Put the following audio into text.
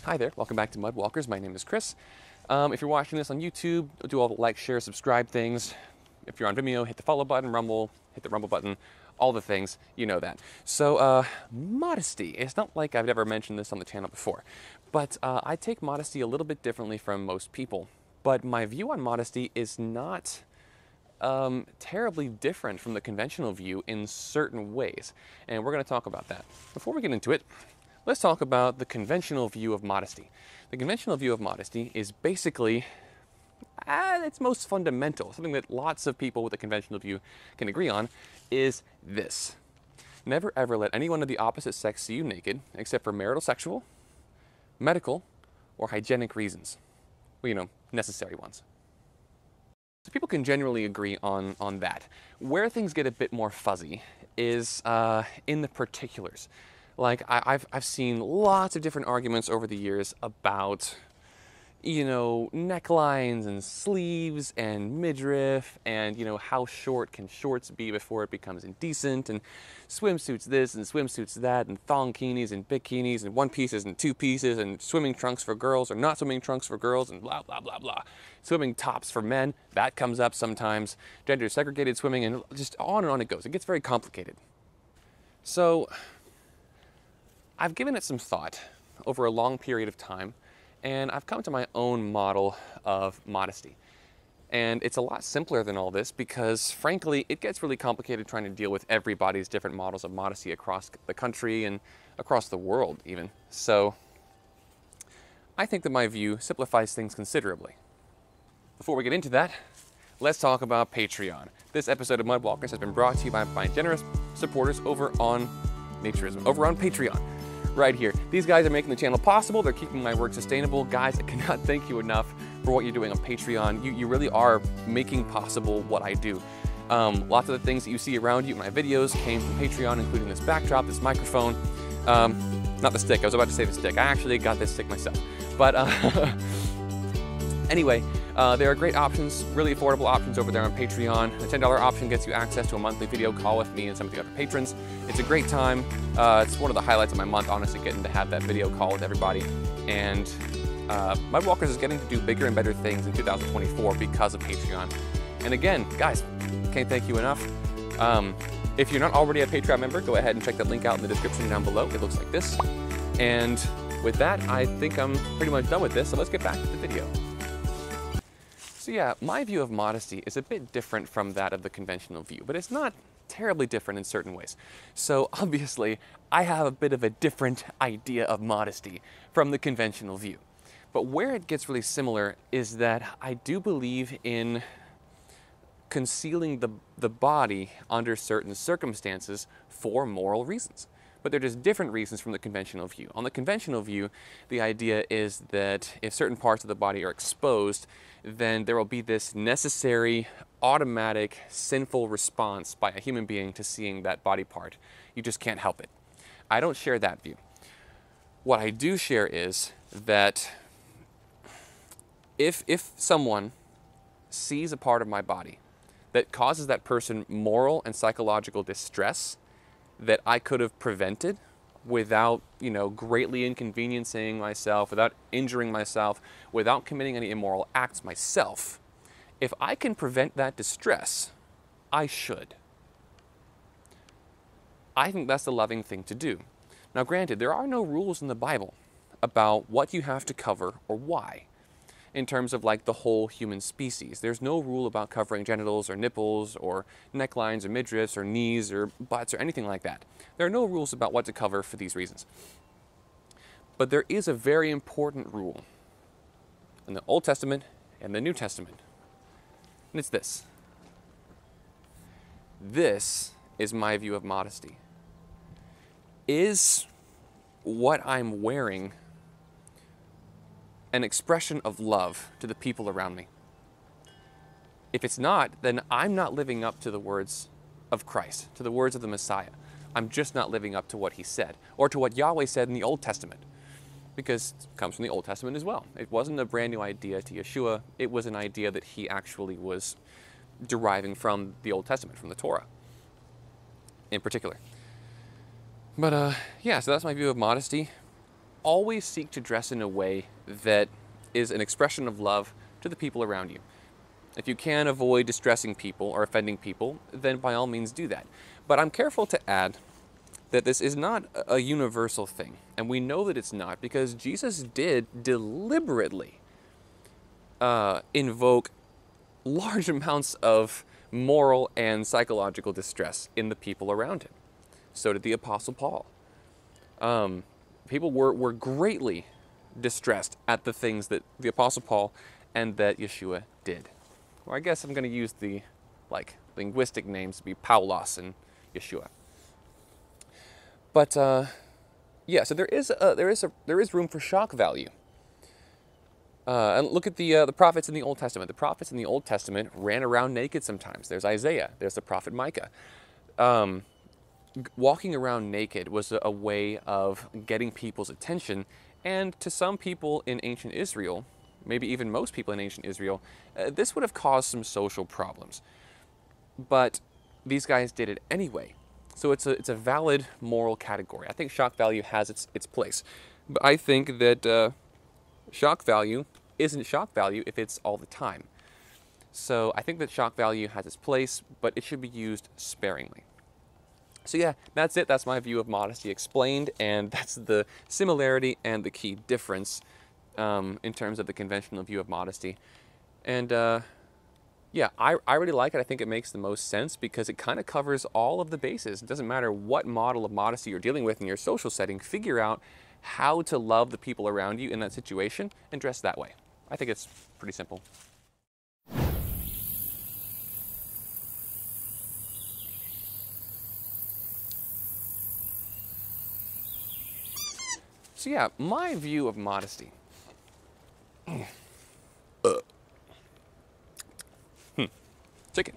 Hi there, welcome back to Mudwalkers. My name is Chris. If you're watching this on YouTube, do all the like, share, subscribe things. If you're on Vimeo, hit the follow button, Rumble, hit the Rumble button, all the things, you know that. So, modesty. It's not like I've ever mentioned this on the channel before, but I take modesty a little bit differently from most people. But my view on modesty is not terribly different from the conventional view in certain ways, and we're going to talk about that. Before we get into it, let's talk about the conventional view of modesty. The conventional view of modesty is basically, at its most fundamental, something that lots of people with a conventional view can agree on, is this. Never ever let anyone of the opposite sex see you naked, except for marital, sexual, medical, or hygienic reasons. Well, you know, necessary ones. So people can generally agree on that. Where things get a bit more fuzzy is in the particulars. Like, I've seen lots of different arguments over the years about, you know, necklines and sleeves and midriff and, you know, how short can shorts be before it becomes indecent, and swimsuits this and swimsuits that, and thonginis and bikinis and one pieces and two pieces, and swimming trunks for girls or not swimming trunks for girls, and blah, blah, blah, blah. Swimming tops for men, that comes up sometimes. Gender segregated swimming, and just on and on it goes. It gets very complicated. So I've given it some thought over a long period of time, and I've come to my own model of modesty. And it's a lot simpler than all this because, frankly, it gets really complicated trying to deal with everybody's different models of modesty across the country and across the world, even. So I think that my view simplifies things considerably. Before we get into that, let's talk about Patreon. This episode of Mudwalkers has been brought to you by my generous supporters over on naturism, over on Patreon. Right here. These guys are making the channel possible. They're keeping my work sustainable. Guys, I cannot thank you enough for what you're doing on Patreon. You really are making possible what I do. Lots of the things that you see around you in my videos came from Patreon, including this backdrop, this microphone. Not the stick. I was about to say the stick. I actually got this stick myself. But anyway, there are great options, really affordable options over there on Patreon. The $10 option gets you access to a monthly video call with me and some of the other patrons. It's a great time. It's one of the highlights of my month, honestly, getting to have that video call with everybody. And Mudwalkers is getting to do bigger and better things in 2024 because of Patreon. And again, guys, can't thank you enough. If you're not already a Patreon member, go ahead and check that link out in the description down below. It looks like this. And with that, I think I'm pretty much done with this, so let's get back to the video. So yeah, my view of modesty is a bit different from that of the conventional view, but it's not terribly different in certain ways. So obviously, I have a bit of a different idea of modesty from the conventional view. But where it gets really similar is that I do believe in concealing the body under certain circumstances for moral reasons. But they're just different reasons from the conventional view. On the conventional view, the idea is that if certain parts of the body are exposed, then there will be this necessary, automatic, sinful response by a human being to seeing that body part. You just can't help it. I don't share that view. What I do share is that if someone sees a part of my body that causes that person moral and psychological distress that I could have prevented without, you know, greatly inconveniencing myself, without injuring myself, without committing any immoral acts myself, if I can prevent that distress, I should. I think that's the loving thing to do. Now, granted, there are no rules in the Bible about what you have to cover or why. In terms of like the whole human species. There's no rule about covering genitals or nipples or necklines or midriffs or knees or butts or anything like that. There are no rules about what to cover for these reasons. But there is a very important rule in the Old Testament and the New Testament. And it's this. This is my view of modesty. Is what I'm wearing an expression of love to the people around me? If it's not, then I'm not living up to the words of Christ, to the words of the Messiah. I'm just not living up to what he said, or to what Yahweh said in the Old Testament. because it comes from the Old Testament as well. It wasn't a brand new idea to Yeshua. It was an idea that he actually was deriving from the Old Testament, from the Torah in particular. But yeah, so that's my view of modesty. Always seek to dress in a way that is an expression of love to the people around you. If you can avoid distressing people or offending people, then by all means do that. But I'm careful to add that this is not a universal thing. And we know that it's not because Jesus did deliberately invoke large amounts of moral and psychological distress in the people around him. So did the Apostle Paul. People were greatly distressed at the things that the Apostle Paul and that Yeshua did. Or I guess I'm going to use the linguistic names to be Paulos and Yeshua. But yeah, so there is room for shock value. And look at the prophets in the Old Testament. The prophets in the Old Testament ran around naked sometimes. There's Isaiah. There's the prophet Micah. Walking around naked was a way of getting people's attention, and to some people in ancient Israel, maybe even most people in ancient Israel, this would have caused some social problems. But these guys did it anyway. So it's a valid moral category. I think shock value has its place. But I think that shock value isn't shock value if it's all the time. So I think that shock value has its place, but it should be used sparingly. So yeah, that's it. That's my view of modesty explained, and that's the similarity and the key difference in terms of the conventional view of modesty. And yeah, I really like it. I think it makes the most sense because it kind of covers all of the bases. It doesn't matter what model of modesty you're dealing with in your social setting. Figure out how to love the people around you in that situation and dress that way. I think it's pretty simple. So yeah, my view of modesty. Chicken.